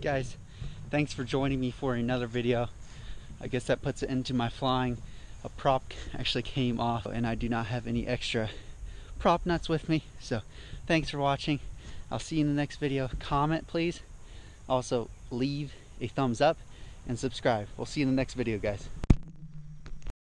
Guys, thanks for joining me for another video. I guess that puts it into my flying. A prop actually came off and I do not have any extra prop nuts with me. So thanks for watching. I'll see you in the next video. Comment please. Also leave a thumbs up and subscribe. We'll see you in the next video, guys.